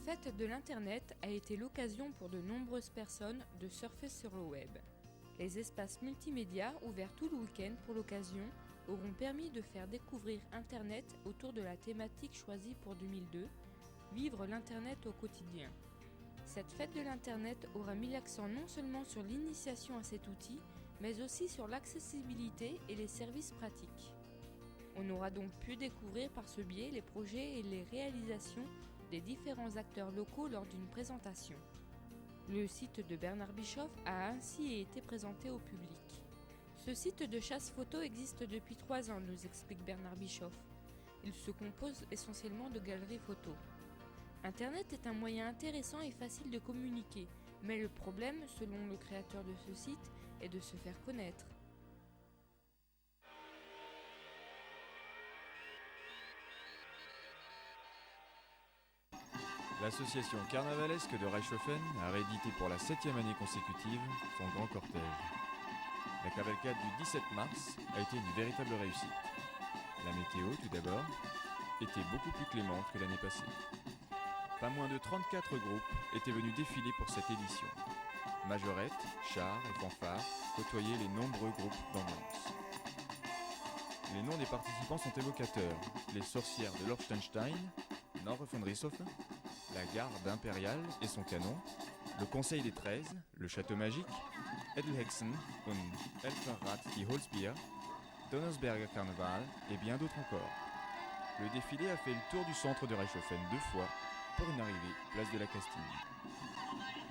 fête de l'Internet a été l'occasion pour de nombreuses personnes de surfer sur le web. Les espaces multimédia ouverts tout le week-end pour l'occasion auront permis de faire découvrir Internet autour de la thématique choisie pour 2002, vivre l'Internet au quotidien. Cette fête de l'Internet aura mis l'accent non seulement sur l'initiation à cet outil, mais aussi sur l'accessibilité et les services pratiques. On aura donc pu découvrir par ce biais les projets et les réalisations des différents acteurs locaux lors d'une présentation. Le site de Bernard Bischoff a ainsi été présenté au public. Ce site de chasse photo existe depuis 3 ans, nous explique Bernard Bischoff. Il se compose essentiellement de galeries photos. Internet est un moyen intéressant et facile de communiquer, mais le problème, selon le créateur de ce site, est de se faire connaître. L'association carnavalesque de Reichshofen a réédité pour la 7e année consécutive son grand cortège. La cavalcade du 17 mars a été une véritable réussite. La météo, tout d'abord, était beaucoup plus clémente que l'année passée. Pas moins de 34 groupes étaient venus défiler pour cette édition. Majorettes, chars et fanfares côtoyaient les nombreux groupes d'ambiance. Les noms des participants sont évocateurs. Les sorcières de Lorstenstein, Norrfondrishof, la garde impériale et son canon, le Conseil des 13, le Château magique, Edelhexen und Elferrat die Holzbier, Donnersberger Karneval et bien d'autres encore. Le défilé a fait le tour du centre de Reichshofen 2 fois pour une arrivée place de la Castille.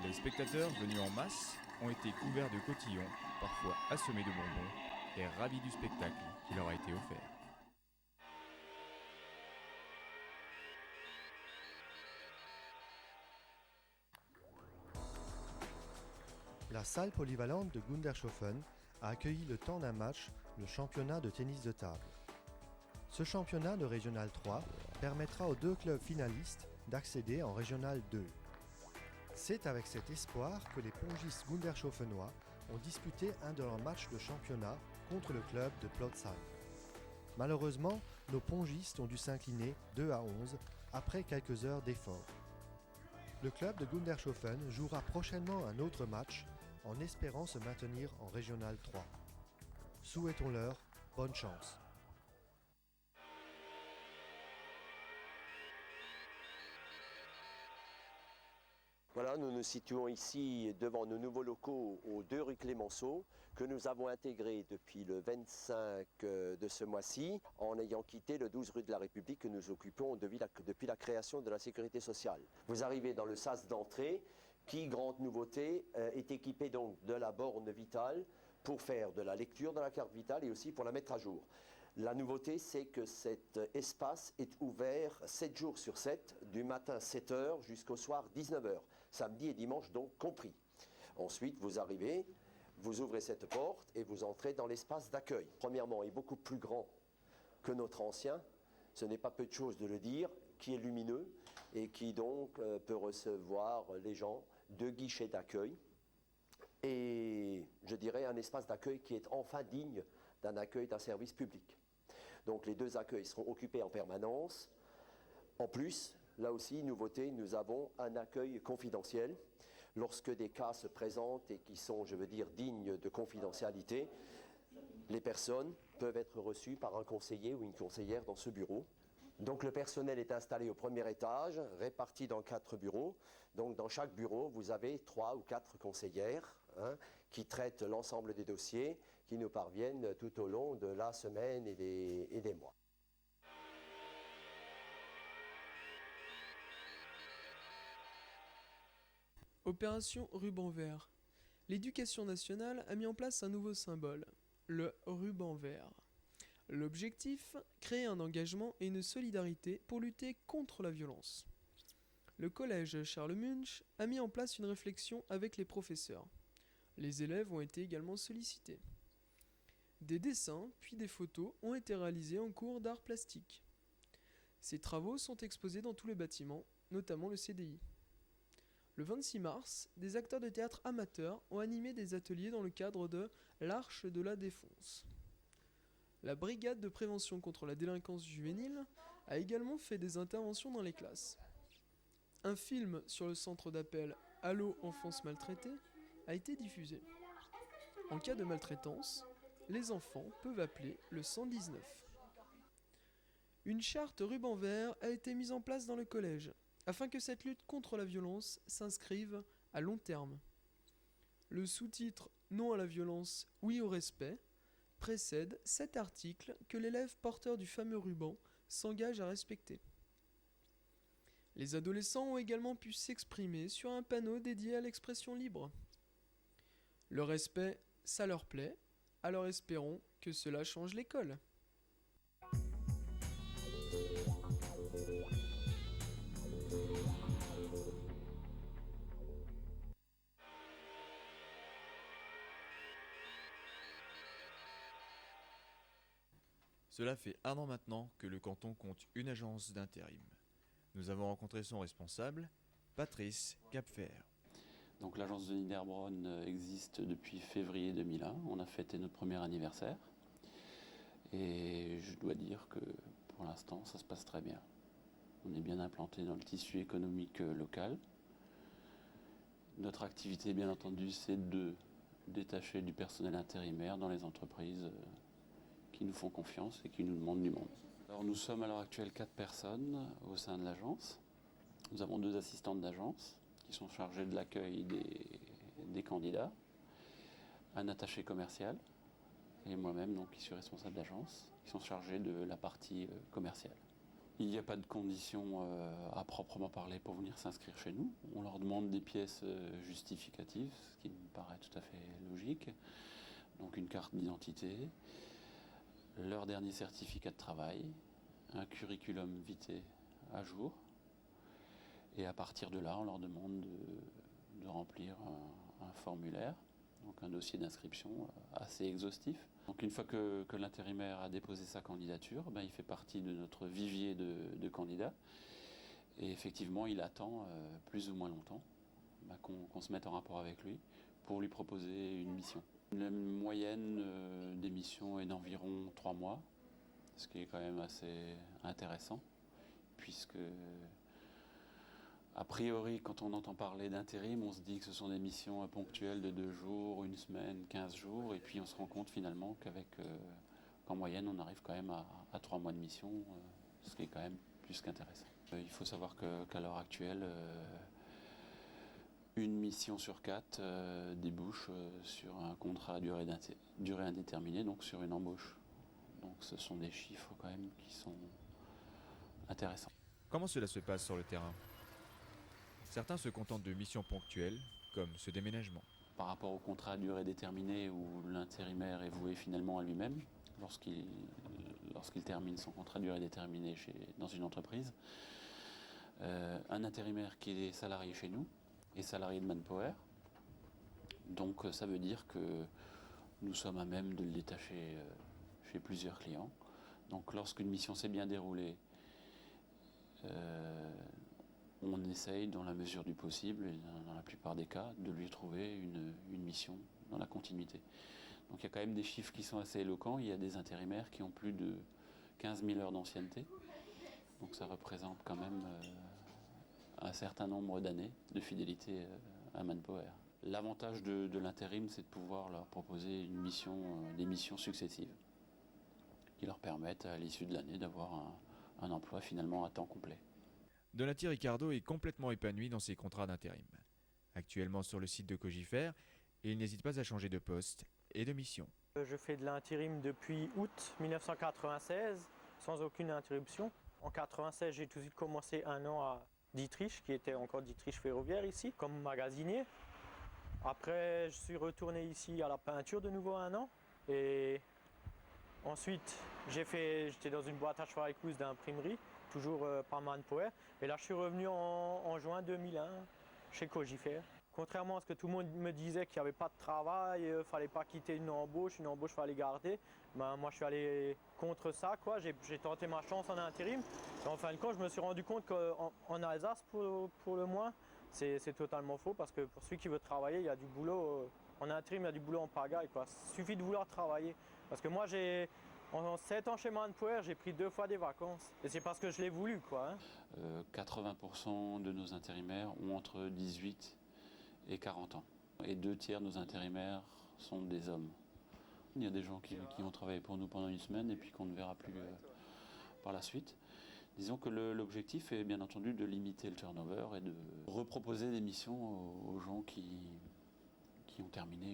Les spectateurs venus en masse ont été couverts de cotillons, parfois assommés de bonbons, et ravis du spectacle qui leur a été offert. La salle polyvalente de Gundershofen a accueilli le temps d'un match, le championnat de tennis de table. Ce championnat de Régional 3 permettra aux 2 clubs finalistes d'accéder en Régional 2. C'est avec cet espoir que les pongistes gundershofenois ont disputé un de leurs matchs de championnat contre le club de Plotzheim. Malheureusement, nos pongistes ont dû s'incliner 2-11 après quelques heures d'efforts. Le club de Gundershofen jouera prochainement un autre match en espérant se maintenir en Régional 3. Souhaitons-leur bonne chance. Voilà, nous nous situons ici devant nos nouveaux locaux aux 2 rue Clémenceau que nous avons intégrés depuis le 25 de ce mois-ci en ayant quitté le 12 rue de la République que nous occupons depuis la création de la sécurité sociale. Vous arrivez dans le sas d'entrée qui, grande nouveauté, est équipé donc de la borne vitale pour faire de la lecture de la carte vitale et aussi pour la mettre à jour. La nouveauté, c'est que cet espace est ouvert 7 jours sur 7, du matin 7h jusqu'au soir 19h, samedi et dimanche donc compris. Ensuite, vous arrivez, vous ouvrez cette porte et vous entrez dans l'espace d'accueil. Premièrement, il est beaucoup plus grand que notre ancien, ce n'est pas peu de chose de le dire, qui est lumineux et qui donc peut recevoir les gens, 2 guichets d'accueil et je dirais un espace d'accueil qui est enfin digne d'un accueil d'un service public. Donc les 2 accueils seront occupés en permanence. En plus, là aussi, nouveauté, nous avons un accueil confidentiel. Lorsque des cas se présentent et qui sont, je veux dire, dignes de confidentialité, les personnes peuvent être reçues par un conseiller ou une conseillère dans ce bureau. Donc le personnel est installé au premier étage, réparti dans 4 bureaux. Donc dans chaque bureau, vous avez 3 ou 4 conseillères qui traitent l'ensemble des dossiers qui nous parviennent tout au long de la semaine et des mois. Opération Ruban Vert. L'éducation nationale a mis en place un nouveau symbole, le ruban vert. L'objectif, créer un engagement et une solidarité pour lutter contre la violence. Le collège Charles Munch a mis en place une réflexion avec les professeurs. Les élèves ont été également sollicités. Des dessins puis des photos ont été réalisés en cours d'art plastique. Ces travaux sont exposés dans tous les bâtiments, notamment le CDI. Le 26 mars, des acteurs de théâtre amateurs ont animé des ateliers dans le cadre de l'Arche de la Défense. La brigade de prévention contre la délinquance juvénile a également fait des interventions dans les classes. Un film sur le centre d'appel Allô enfance maltraitée a été diffusé. En cas de maltraitance, les enfants peuvent appeler le 119. Une charte ruban vert a été mise en place dans le collège, afin que cette lutte contre la violence s'inscrive à long terme. Le sous-titre « Non à la violence, oui au respect » précède cet article que l'élève porteur du fameux ruban s'engage à respecter. Les adolescents ont également pu s'exprimer sur un panneau dédié à l'expression libre. Le respect, ça leur plaît, alors espérons que cela change l'école. Cela fait 1 an maintenant que le canton compte une agence d'intérim. Nous avons rencontré son responsable, Patrice Capfer. Donc l'agence de Niederbronn existe depuis février 2001. On a fêté notre premier anniversaire. Et je dois dire que pour l'instant, ça se passe très bien. On est bien implanté dans le tissu économique local. Notre activité, bien entendu, c'est de détacher du personnel intérimaire dans les entreprises qui nous font confiance et qui nous demandent du monde. Alors nous sommes à l'heure actuelle 4 personnes au sein de l'agence. Nous avons 2 assistantes d'agence qui sont chargées de l'accueil des candidats, un attaché commercial et moi-même donc, qui suis responsable d'agence, qui sont chargés de la partie commerciale. Il n'y a pas de conditions à proprement parler pour venir s'inscrire chez nous. On leur demande des pièces justificatives, ce qui me paraît tout à fait logique. Donc une carte d'identité, leur dernier certificat de travail, un curriculum vitae à jour. Et à partir de là, on leur demande de remplir un formulaire, donc un dossier d'inscription assez exhaustif. Donc une fois que l'intérimaire a déposé sa candidature, il fait partie de notre vivier de candidats. Et effectivement, il attend plus ou moins longtemps qu'on se mette en rapport avec lui pour lui proposer une mission. La moyenne des missions est d'environ 3 mois, ce qui est quand même assez intéressant, puisque a priori, quand on entend parler d'intérim, on se dit que ce sont des missions ponctuelles de 2 jours, 1 semaine, 15 jours, et puis on se rend compte finalement qu'en moyenne, on arrive quand même à 3 mois de mission, ce qui est quand même plus qu'intéressant. Il faut savoir qu'à l'heure actuelle, une mission sur 4 débouche sur un contrat à durée indéterminée, donc sur une embauche. Donc ce sont des chiffres quand même qui sont intéressants. Comment cela se passe sur le terrain ? Certains se contentent de missions ponctuelles, comme ce déménagement. Par rapport au contrat à durée déterminée où l'intérimaire est voué finalement à lui-même, lorsqu'il termine son contrat à durée déterminée dans une entreprise, un intérimaire qui est salarié chez nous est salarié de Manpower. Donc ça veut dire que nous sommes à même de le détacher chez plusieurs clients. Donc lorsqu'une mission s'est bien déroulée, on essaye, dans la mesure du possible, et dans la plupart des cas, de lui trouver une mission dans la continuité. Donc il y a quand même des chiffres qui sont assez éloquents. Il y a des intérimaires qui ont plus de 15 000 heures d'ancienneté. Donc ça représente quand même un certain nombre d'années de fidélité à Manpower. L'avantage de l'intérim, c'est de pouvoir leur proposer des missions successives qui leur permettent, à l'issue de l'année, d'avoir un emploi finalement à temps complet. Donati Ricardo est complètement épanoui dans ses contrats d'intérim. Actuellement sur le site de Cogifère, il n'hésite pas à changer de poste et de mission. Je fais de l'intérim depuis août 1996, sans aucune interruption. En 1996, j'ai tout de suite commencé 1 an à Dietrich, qui était encore Dietrich Ferroviaire ici, comme magasinier. Après, je suis retourné ici à la peinture de nouveau 1 an. Et ensuite, j'étais dans une boîte à cheval et cousses d'imprimerie, toujours par Manpower. Et là, je suis revenu en juin 2001 chez Cogifère. Contrairement à ce que tout le monde me disait qu'il n'y avait pas de travail, il ne fallait pas quitter une embauche, il fallait garder. Moi, je suis allé contre ça, quoi. J'ai tenté ma chance en intérim. Et en fin de compte, je me suis rendu compte qu'en Alsace, pour le moins, c'est totalement faux parce que pour celui qui veut travailler, il y a du boulot. En intérim, il y a du boulot en pagaille, quoi. Il suffit de vouloir travailler. Parce que moi, En 7 ans chez Manpower, j'ai pris 2 fois des vacances. Et c'est parce que je l'ai voulu, quoi. Hein. 80% de nos intérimaires ont entre 18 et 40 ans. Et 2 tiers de nos intérimaires sont des hommes. Il y a des gens qui ont travaillé pour nous pendant une semaine et puis qu'on ne verra plus par la suite. Disons que l'objectif est bien entendu de limiter le turnover et de reproposer des missions aux gens qui ont terminé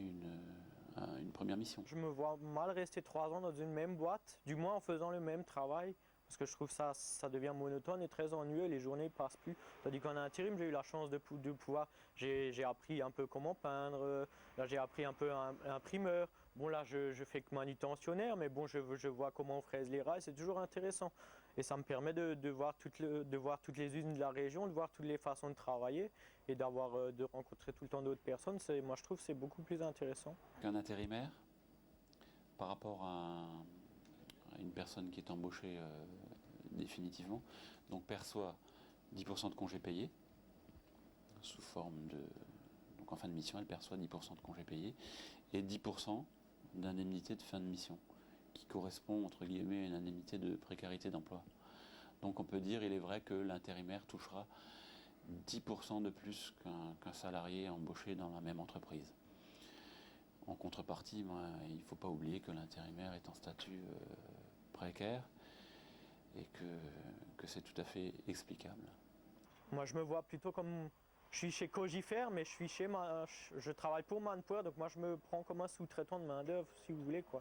une première mission. Je me vois mal rester 3 ans dans une même boîte, du moins en faisant le même travail, parce que je trouve ça devient monotone et très ennuyeux, les journées ne passent plus. Tandis qu'en intérim, j'ai eu la chance de pouvoir, j'ai appris un peu comment peindre, là j'ai appris un peu un imprimeur. Bon là je fais que manutentionnaire, mais bon je vois comment on fraise les rails, c'est toujours intéressant. Et ça me permet de voir toutes les usines de la région, de voir toutes les façons de travailler et de rencontrer tout le temps d'autres personnes. Moi je trouve que c'est beaucoup plus intéressant. Un intérimaire, par rapport à une personne qui est embauchée définitivement, donc perçoit 10% de congés payés, sous forme de... Donc en fin de mission, elle perçoit 10% de congés payés et 10% d'indemnité de fin de mission, qui correspond entre guillemets à une indemnité de précarité d'emploi. Donc on peut dire, il est vrai que l'intérimaire touchera 10% de plus qu'un salarié embauché dans la même entreprise. En contrepartie, il ne faut pas oublier que l'intérimaire est en statut précaire et que c'est tout à fait explicable. Moi je me vois plutôt comme... Je suis chez Cogifer, mais je travaille pour Manpower, donc moi je me prends comme un sous-traitant de main-d'œuvre, si vous voulez, quoi.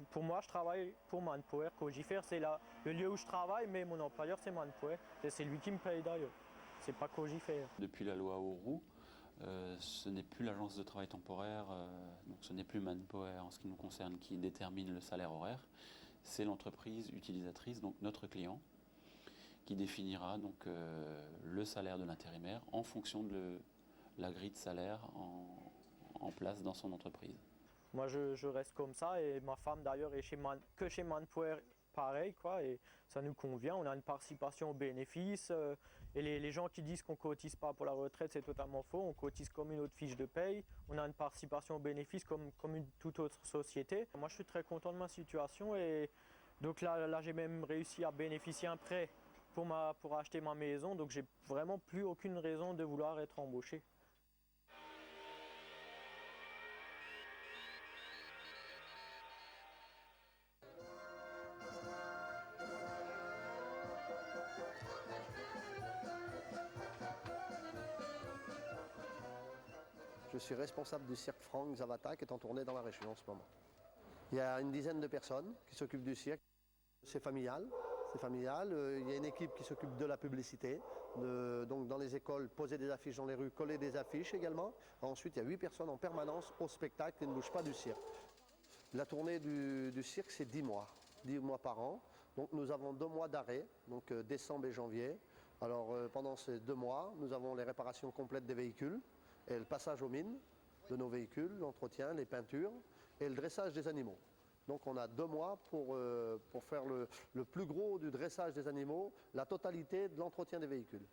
Pour moi, je travaille pour Manpower. Cogifer, c'est le lieu où je travaille, mais mon employeur, c'est Manpower. Et c'est lui qui me paye d'ailleurs. C'est pas Cogifer. Depuis la loi Auroux, ce n'est plus l'agence de travail temporaire, donc ce n'est plus Manpower en ce qui nous concerne qui détermine le salaire horaire. C'est l'entreprise utilisatrice, donc notre client, qui définira donc le salaire de l'intérimaire en fonction de la grille de salaire en place dans son entreprise. Moi je reste comme ça et ma femme d'ailleurs est que chez Manpower pareil, quoi, et ça nous convient. On a une participation aux bénéfices et les gens qui disent qu'on ne cotise pas pour la retraite, c'est totalement faux. On cotise comme une autre fiche de paye. On a une participation aux bénéfices comme une toute autre société. Moi je suis très content de ma situation et donc là j'ai même réussi à bénéficier un prêt pour acheter ma maison, donc j'ai vraiment plus aucune raison de vouloir être embauché. Je suis responsable du cirque Franck Zavata qui est en tournée dans la région en ce moment. Il y a une dizaine de personnes qui s'occupent du cirque. C'est familial. Il y a une équipe qui s'occupe de la publicité, donc dans les écoles, poser des affiches dans les rues, coller des affiches également. Ensuite, il y a 8 personnes en permanence au spectacle qui ne bougent pas du cirque. La tournée du cirque, c'est 10 mois, 10 mois par an. Donc nous avons 2 mois d'arrêt, donc décembre et janvier. Alors pendant ces 2 mois, nous avons les réparations complètes des véhicules et le passage aux mines de nos véhicules, l'entretien, les peintures et le dressage des animaux. Donc on a 2 mois pour faire le plus gros du dressage des animaux, la totalité de l'entretien des véhicules.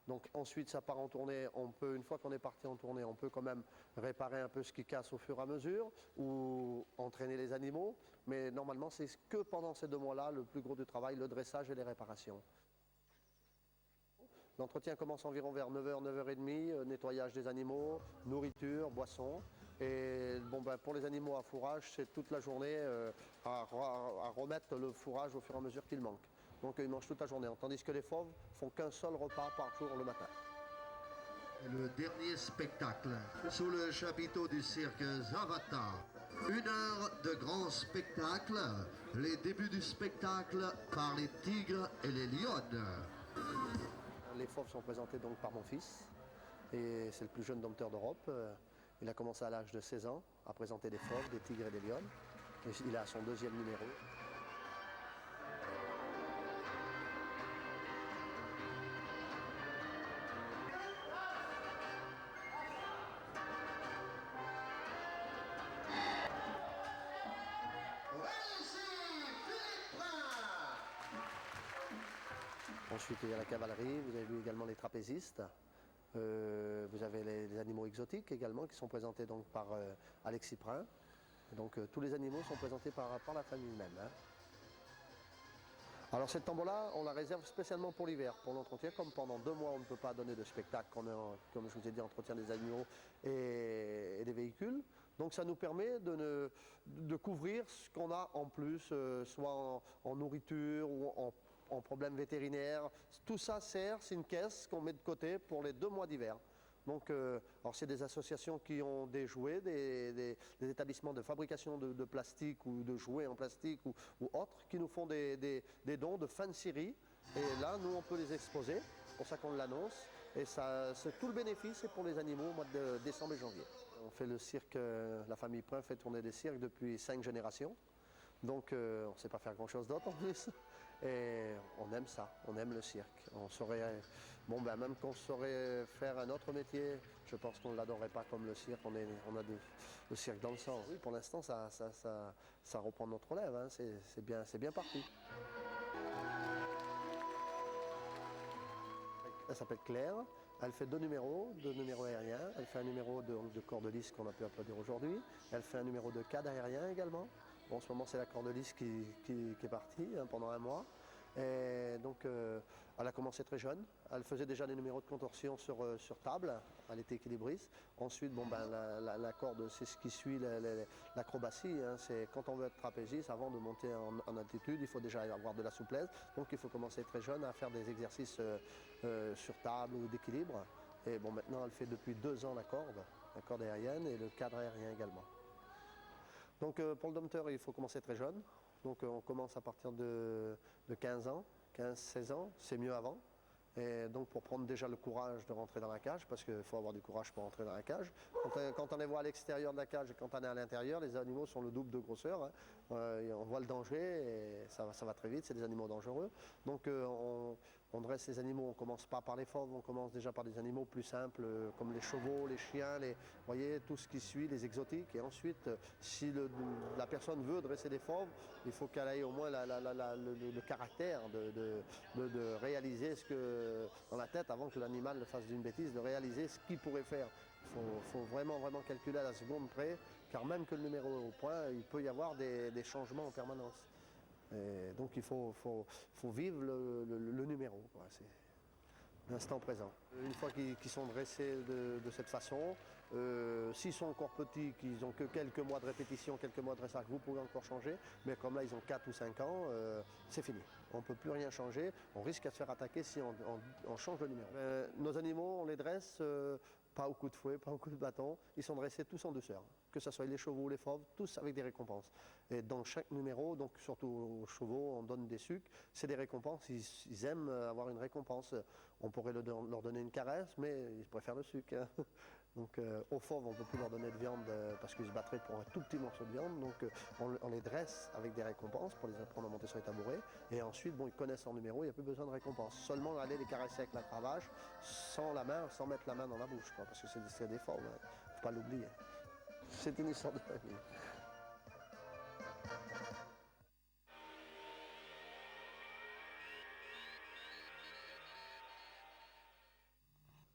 Donc ensuite ça part en tournée, une fois qu'on est parti en tournée, on peut quand même réparer un peu ce qui casse au fur et à mesure ou entraîner les animaux. Mais normalement c'est que pendant ces 2 mois-là, le plus gros du travail, le dressage et les réparations. L'entretien commence environ vers 9h, 9h30, nettoyage des animaux, nourriture, boissons. Et pour les animaux à fourrage, c'est toute la journée à remettre le fourrage au fur et à mesure qu'il manque. Donc ils mangent toute la journée, tandis que les fauves font qu'un seul repas par jour le matin. Le dernier spectacle sous le chapiteau du cirque Zavata. 1 heure de grand spectacle. Les débuts du spectacle par les tigres et les lionnes. Les fauves sont présentés donc par mon fils. Et c'est le plus jeune dompteur d'Europe. Il a commencé à l'âge de 16 ans à présenter des fauves, des tigres et des lionnes. Et il a son 2e numéro. Ensuite, il y a la cavalerie, vous avez vu également les trapézistes. Vous avez les animaux exotiques également qui sont présentés donc par Alexis Prin. Donc tous les animaux sont présentés par la famille même. Hein. Alors cette tombola, on la réserve spécialement pour l'hiver, pour l'entretien, comme pendant 2 mois on ne peut pas donner de spectacle, comme je vous ai dit, entretien des animaux et des véhicules. Donc ça nous permet de couvrir ce qu'on a en plus, soit en nourriture ou en problèmes vétérinaires. Tout ça sert, c'est une caisse qu'on met de côté pour les 2 mois d'hiver. Donc, alors c'est des associations qui ont des jouets, des établissements de fabrication de plastique ou de jouets en plastique ou autres qui nous font des dons de fin de série. Et là, nous, on peut les exposer, c'est pour ça qu'on l'annonce. Et tout le bénéfice est pour les animaux au mois de décembre et janvier. On fait le cirque, la famille Prin fait tourner des cirques depuis 5 générations. Donc, on ne sait pas faire grand-chose d'autre en plus. Et on aime ça, on aime le cirque. On saurait, même qu'on saurait faire un autre métier, je pense qu'on ne l'adorerait pas comme le cirque. On a le cirque dans le sang. Oui, pour l'instant, ça reprend notre relève, hein. C'est bien parti. Elle s'appelle Claire. Elle fait 2 numéros aériens. Elle fait un numéro de corde lisse qu'on a pu applaudir aujourd'hui. Elle fait un numéro de cadre aérien également. Bon, en ce moment, c'est la corde lisse qui est partie pendant 1 mois. Et donc, elle a commencé très jeune. Elle faisait déjà des numéros de contorsion sur table. Elle était équilibriste. Ensuite, la corde, c'est ce qui suit l'acrobatie. Hein. C'est quand on veut être trapéziste, avant de monter en altitude, il faut déjà avoir de la souplesse. Donc, il faut commencer très jeune à faire des exercices sur table ou d'équilibre. Et bon, maintenant, elle fait depuis 2 ans la corde aérienne et le cadre aérien également. Donc pour le dompteur, il faut commencer très jeune. Donc on commence à partir de 15 ans, 15-16 ans, c'est mieux avant. Et donc pour prendre déjà le courage de rentrer dans la cage, parce qu'il faut avoir du courage pour rentrer dans la cage. Quand on les voit à l'extérieur de la cage et quand on est à l'intérieur, les animaux sont le double de grosseur. Hein. On voit le danger et ça va très vite, c'est des animaux dangereux. Donc on dresse les animaux, on ne commence pas par les fauves, on commence déjà par des animaux plus simples comme les chevaux, les chiens, vous voyez, tout ce qui suit, les exotiques. Et ensuite, si la personne veut dresser des fauves, il faut qu'elle ait au moins le caractère de réaliser ce que, dans la tête, avant que l'animal ne fasse d'une bêtise, de réaliser ce qu'il pourrait faire. Il faut vraiment calculer à la seconde près, car même que le numéro est au point, il peut y avoir des changements en permanence. Et donc il faut vivre le numéro, c'est l'instant présent. Une fois qu'ils sont dressés de cette façon, s'ils sont encore petits, qu'ils n'ont que quelques mois de répétition, quelques mois de dressage, vous pouvez encore changer, mais comme là ils ont 4 ou 5 ans, c'est fini. On ne peut plus rien changer, on risque de se faire attaquer si on change le numéro. Nos animaux, on les dresse pas au coup de fouet, pas au coup de bâton, ils sont dressés tous en douceur, que ce soit les chevaux ou les fauves, tous avec des récompenses. Et dans chaque numéro, donc surtout aux chevaux, on donne des sucres, c'est des récompenses, ils aiment avoir une récompense. On pourrait leur donner une caresse, mais ils préfèrent le sucre. Hein. Donc aux fauves, on ne peut plus leur donner de viande parce qu'ils se battraient pour un tout petit morceau de viande. Donc on les dresse avec des récompenses pour les apprendre à monter sur les tabourets. Et ensuite, ils connaissent leur numéro, il n'y a plus besoin de récompense. Seulement aller les caresser avec la cravache, sans mettre la main dans la bouche, parce que c'est des fauves, il ne faut pas l'oublier. C'est une histoire de famille.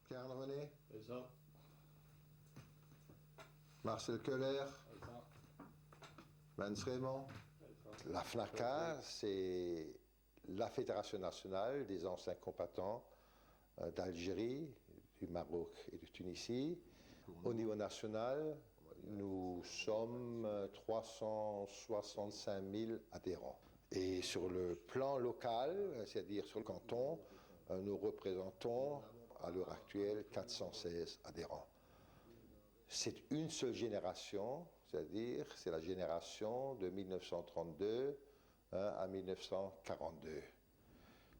Pierre René. C'est ça. Marcel Keller. C'est ça. Vance Raymond. La FNACA, c'est la Fédération nationale des anciens combattants d'Algérie, du Maroc et de Tunisie. Au niveau national, nous sommes 365 000 adhérents. Et sur le plan local, c'est-à-dire sur le canton, nous représentons à l'heure actuelle 416 adhérents. C'est une seule génération, c'est-à-dire c'est la génération de 1932 à 1942.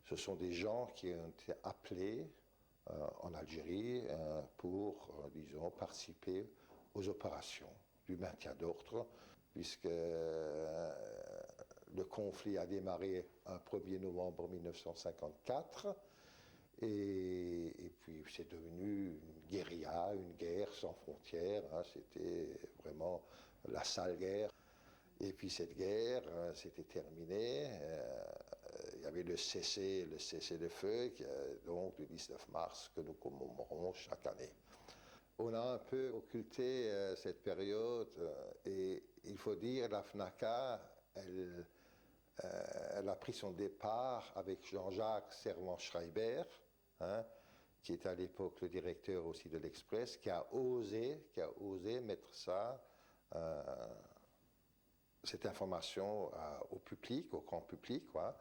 Ce sont des gens qui ont été appelés en Algérie pour, disons, participer aux opérations du maintien d'ordre, puisque le conflit a démarré un 1er novembre 1954, et puis c'est devenu une guérilla, une guerre sans frontières, hein, c'était vraiment la sale guerre. Et puis cette guerre s'était terminée, il y avait le cessez-le-feu, donc le 19 mars, que nous commémorons chaque année. On a un peu occulté cette période, et il faut dire la FNACA, elle a pris son départ avec Jean-Jacques Servan-Schreiber, hein, qui était à l'époque le directeur aussi de l'Express, qui a osé mettre ça, cette information au public, au grand public, quoi.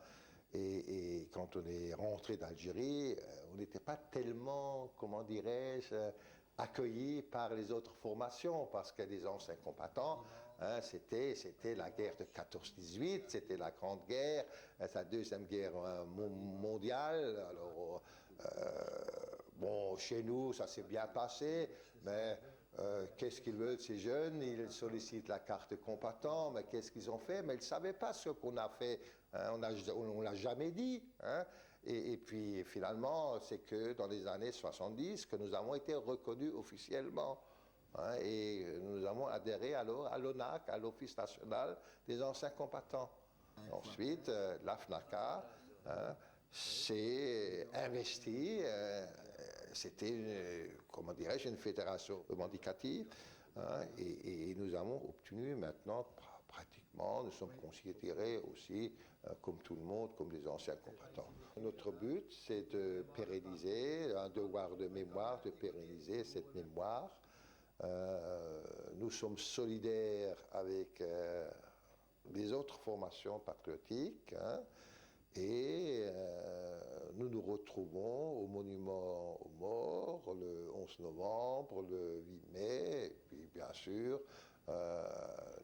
Et quand on est rentré d'Algérie, on n'était pas tellement, comment dirais-je, accueillis par les autres formations, parce que les anciens combattants, hein, c'était la guerre de 14-18, c'était la Grande Guerre, la Deuxième Guerre mondiale. Alors, bon, chez nous, ça s'est bien passé, mais qu'est-ce qu'ils veulent, ces jeunes? Ils sollicitent la carte de combattant, mais qu'est-ce qu'ils ont fait? Mais ils ne savaient pas ce qu'on a fait, hein, on ne l'a jamais dit. Hein. Et puis finalement, c'est que dans les années 70 que nous avons été reconnus officiellement. Hein, et nous avons adhéré alors à l'ONAC, à l'Office national des anciens combattants. Ensuite, l'AFNACA s'est investie. C'était, comment dirais-je, une fédération revendicative, hein, et nous avons obtenu maintenant, pratiquement, nous sommes considérés aussi comme tout le monde, comme des anciens combattants. Notre but, c'est de pérenniser, un devoir de mémoire, de pérenniser cette mémoire. Nous sommes solidaires avec les autres formations patriotiques, hein, et nous nous retrouvons au monument aux morts le 11 novembre, le 8 mai, et puis bien sûr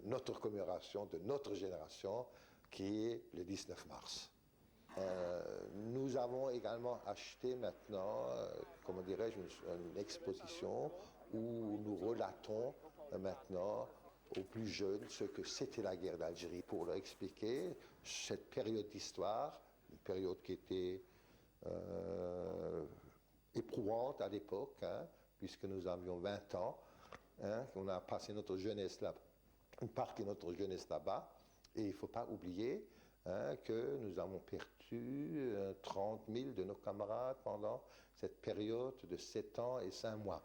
notre commémoration de notre génération qui est le 19 mars. Nous avons également acheté maintenant, comment dirais-je, une exposition où nous relatons maintenant aux plus jeunes ce que c'était la guerre d'Algérie, pour leur expliquer cette période d'histoire, une période qui était éprouvante à l'époque, hein, puisque nous avions 20 ans, hein, on a passé notre jeunesse là, une partie de notre jeunesse là-bas, et il ne faut pas oublier, hein, que nous avons perdu 30 000 de nos camarades pendant cette période de 7 ans et 5 mois.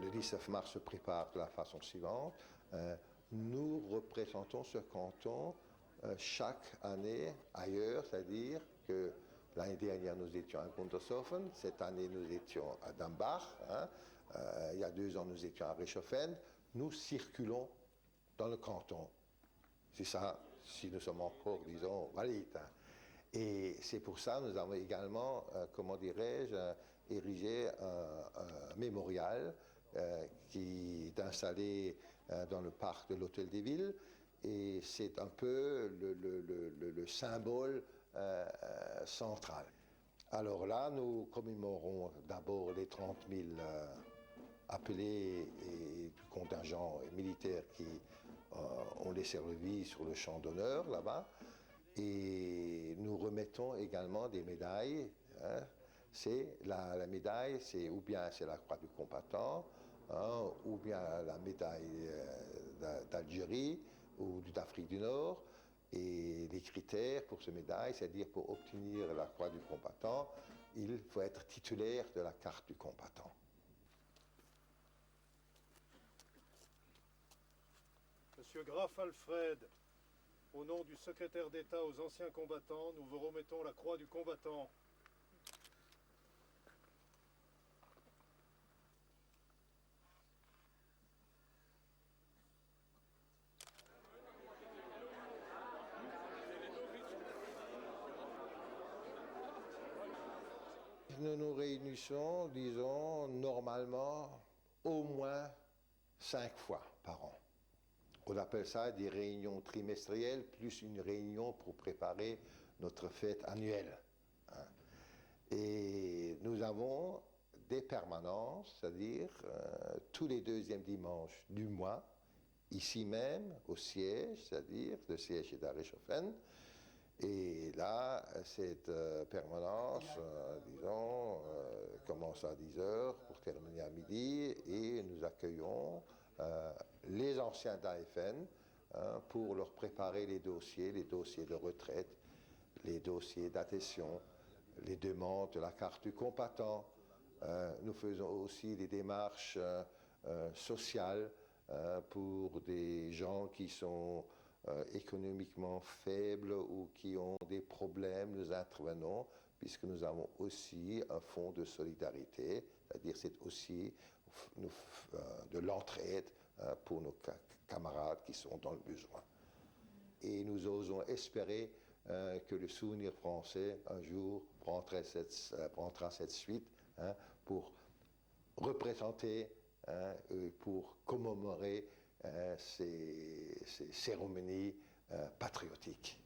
Le 19 mars se prépare de la façon suivante. Nous représentons ce canton chaque année ailleurs, c'est-à-dire que l'année dernière nous étions à Gundershofen, cette année nous étions à Dambach, hein, il y a 2 ans nous étions à Reichshofen. Nous circulons dans le canton. C'est ça, si nous sommes encore, disons, valides. Hein. Et c'est pour ça que nous avons également, comment dirais-je, érigé un mémorial qui est installé dans le parc de l'Hôtel des Villes, et c'est un peu le symbole central. Alors là, nous commémorons d'abord les 30 000 appelés et du contingent militaire qui ont laissé leur vie sur le champ d'honneur là-bas, et nous remettons également des médailles. Hein. C'est la médaille, c'est ou bien c'est la croix du combattant, hein, ou bien la médaille d'Algérie ou d'Afrique du Nord. Et les critères pour ces médailles, c'est-à-dire pour obtenir la croix du combattant, il faut être titulaire de la carte du combattant. Monsieur Graf Alfred, au nom du secrétaire d'État aux anciens combattants, nous vous remettons la croix du combattant. Nous nous réunissons, disons, normalement, au moins 5 fois par an. On appelle ça des réunions trimestrielles, plus une réunion pour préparer notre fête annuelle. Hein. Et nous avons des permanences, c'est-à-dire tous les 2e dimanches du mois, ici même, au siège, c'est-à-dire le siège est à Reichshofen. Et là, cette permanence, commence à 10 heures pour terminer à midi, et nous accueillons les anciens d'AFN pour leur préparer les dossiers de retraite, les dossiers d'adhésion, les demandes de la carte du combattant. Nous faisons aussi des démarches sociales pour des gens qui sont économiquement faibles ou qui ont des problèmes. Nous intervenons, puisque nous avons aussi un fonds de solidarité, c'est-à-dire c'est aussi de l'entraide pour nos camarades qui sont dans le besoin. Et nous osons espérer que le souvenir français un jour prendra cette suite pour représenter, pour commémorer ces cérémonies patriotiques.